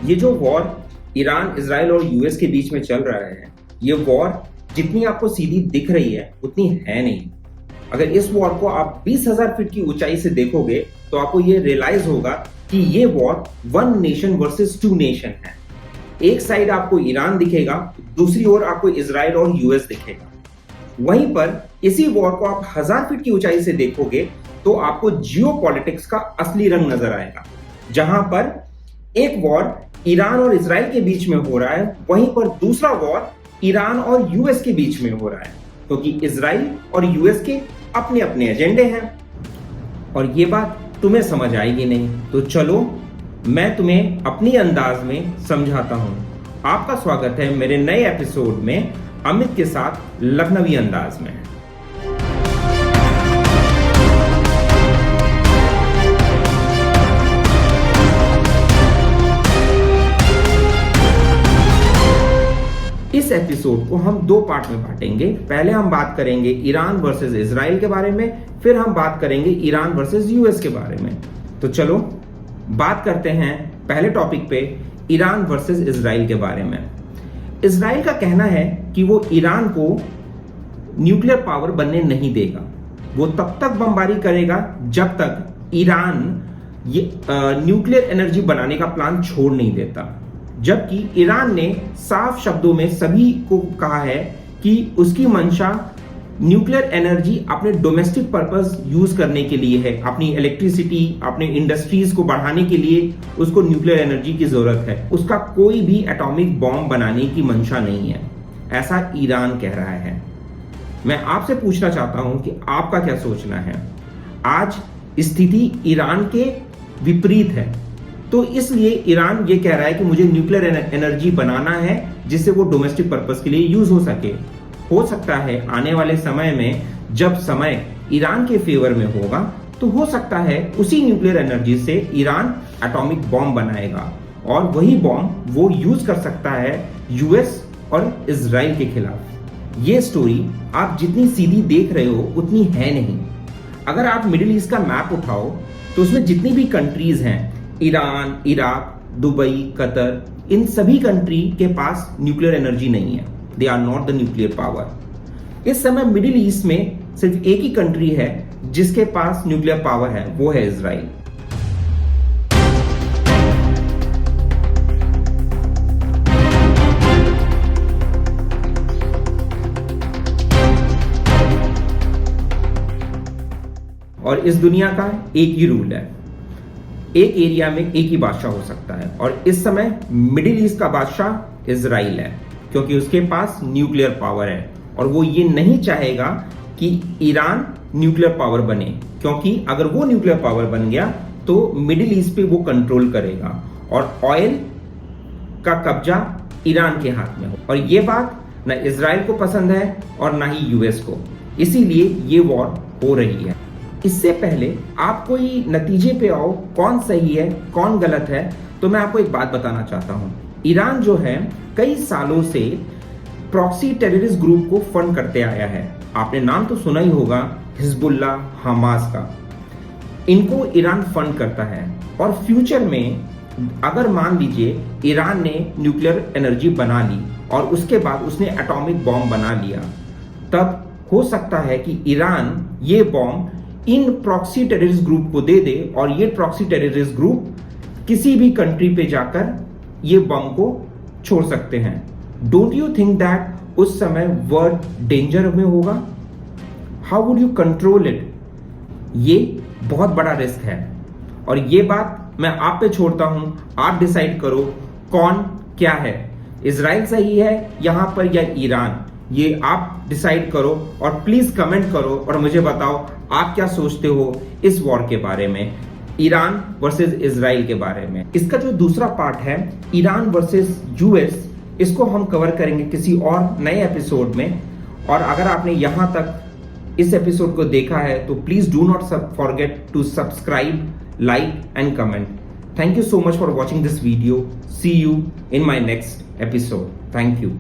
ये जो war Iran, Israel और यूएस के बीच में चल रहा है, ये वॉर जितनी आपको सीधी दिख रही है उतनी है नहीं। अगर इस वॉर को आप 20,000 फीट की ऊंचाई से देखोगे तो आपको ये रियलाइज होगा कि ये war one nation versus two nation है। एक साइड आपको ईरान दिखेगा, दूसरी ओर आपको इजराइल और यूएस दिखेगा। वहीं पर इसी वॉर को आप 1000 फीट की ऊंचाई से देखोगे तो आपको जियोपॉलिटिक्स का असली रंग नजर आएगा, जहां पर एक वॉर ईरान और इजराइल के बीच में हो रहा है, वहीं पर दूसरा वॉर ईरान और यूएस के बीच में हो रहा है, क्योंकि इजराइल और यूएस के अपने अपने एजेंडे हैं। और ये बात तुम्हें समझ आएगी नहीं, तो चलो मैं तुम्हें अपनी अंदाज में समझाता हूं। आपका स्वागत है मेरे नए एपिसोड में अमित के साथ लखनवी अंदाज में। इस एपिसोड को हम दो पार्ट में बांटेंगे। पहले हम बात करेंगे ईरान वर्सेस इजराइल के बारे में, फिर हम बात करेंगे ईरान वर्सेस यूएस के बारे में। तो चलो बात करते हैं पहले टॉपिक पे, ईरान वर्सेस इजराइल के बारे में। इजराइल का कहना है कि वो ईरान को न्यूक्लियर पावर बनने नहीं देगा। वो तब तक बमबारी करेगा जब तक ईरान ये न्यूक्लियर एनर्जी बनाने का प्लान छोड़ नहीं देता। जबकि ईरान ने साफ शब्दों में सभी को कहा है कि उसकी मंशा न्यूक्लियर एनर्जी अपने डोमेस्टिक पर्पस यूज करने के लिए है। अपनी इलेक्ट्रिसिटी, अपने इंडस्ट्रीज को बढ़ाने के लिए उसको न्यूक्लियर एनर्जी की जरूरत है। उसका कोई भी एटॉमिक बॉम्ब बनाने की मंशा नहीं है, ऐसा ईरान कह रहा है। मैं आपसे पूछना चाहता हूं कि आपका क्या सोचना है। आज स्थिति ईरान के विपरीत है, तो इसलिए ईरान ये कह रहा है कि मुझे न्यूक्लियर एनर्जी बनाना है जिससे वो डोमेस्टिक पर्पस के लिए यूज हो सके। हो सकता है आने वाले समय में जब समय ईरान के फेवर में होगा तो हो सकता है उसी न्यूक्लियर एनर्जी से ईरान एटॉमिक बॉम्ब बनाएगा और वही बॉम्ब वो यूज कर सकता है यूएस और इजराइल के खिलाफ। ये स्टोरी आप जितनी सीधी देख रहे हो उतनी है नहीं। अगर आप मिडिल ईस्ट का मैप उठाओ तो उसमें जितनी भी कंट्रीज हैं, ईरान, इराक, दुबई, कतर, इन सभी कंट्री के पास न्यूक्लियर एनर्जी नहीं है। They are not the nuclear power. इस समय मिडिल ईस्ट में सिर्फ एक ही कंट्री है जिसके पास न्यूक्लियर पावर है, वो है इजराइल। और इस दुनिया का एक ही रूल है, एक एरिया में एक ही बादशाह हो सकता है, और इस समय मिडिल ईस्ट का बादशाह इजराइल है, क्योंकि उसके पास न्यूक्लियर पावर है और वो ये नहीं चाहेगा कि ईरान न्यूक्लियर पावर बने, क्योंकि अगर वो न्यूक्लियर पावर बन गया तो मिडिल ईस्ट पे वो कंट्रोल करेगा और ऑयल का कब्जा ईरान के हाथ में हो। और ये बात ना इजराइल को पसंद है और ना ही यूएस को, इसीलिए ये वॉर हो रही है। इससे पहले आप कोई नतीजे पे आओ कौन सही है कौन गलत है, तो मैं आपको एक बात बताना चाहता हूं। ईरान जो है कई सालों से प्रॉक्सी टेररिस्ट ग्रुप को फंड करते आया है। आपने नाम तो सुना ही होगा, हिजबुल्ला, हमास का। इनको ईरान फंड करता है और फ्यूचर में अगर मान लीजिए ईरान ने न्यूक्लियर एनर्जी बना ली और उसके बाद उसने एटॉमिक बॉम्ब बना लिया, तब हो सकता है कि ईरान ये बॉम्ब इन प्रॉक्सी टेररिस्ट ग्रुप को दे दे और ये प्रॉक्सी टेररिस्ट ग्रुप किसी भी कंट्री पे जाकर ये बम को छोड़ सकते हैं। डोंट यू थिंक दैट उस समय वर्ल्ड डेंजर में होगा? How would you control it? ये बहुत बड़ा रिस्क है और ये बात मैं आप पे छोड़ता हूं। आप डिसाइड करो कौन क्या है, इजराइल सही है यहां पर या ईरान, ये आप डिसाइड करो और प्लीज कमेंट करो और मुझे बताओ आप क्या सोचते हो इस वॉर के बारे में, ईरान वर्सेस इजराइल के बारे में। इसका जो दूसरा पार्ट है ईरान वर्सेस यूएस, इसको हम कवर करेंगे किसी और नए एपिसोड में। और अगर आपने यहां तक इस एपिसोड को देखा है तो please do not forget to subscribe, like and comment. Thank you so much for watching this video. See you in my next episode. Thank you.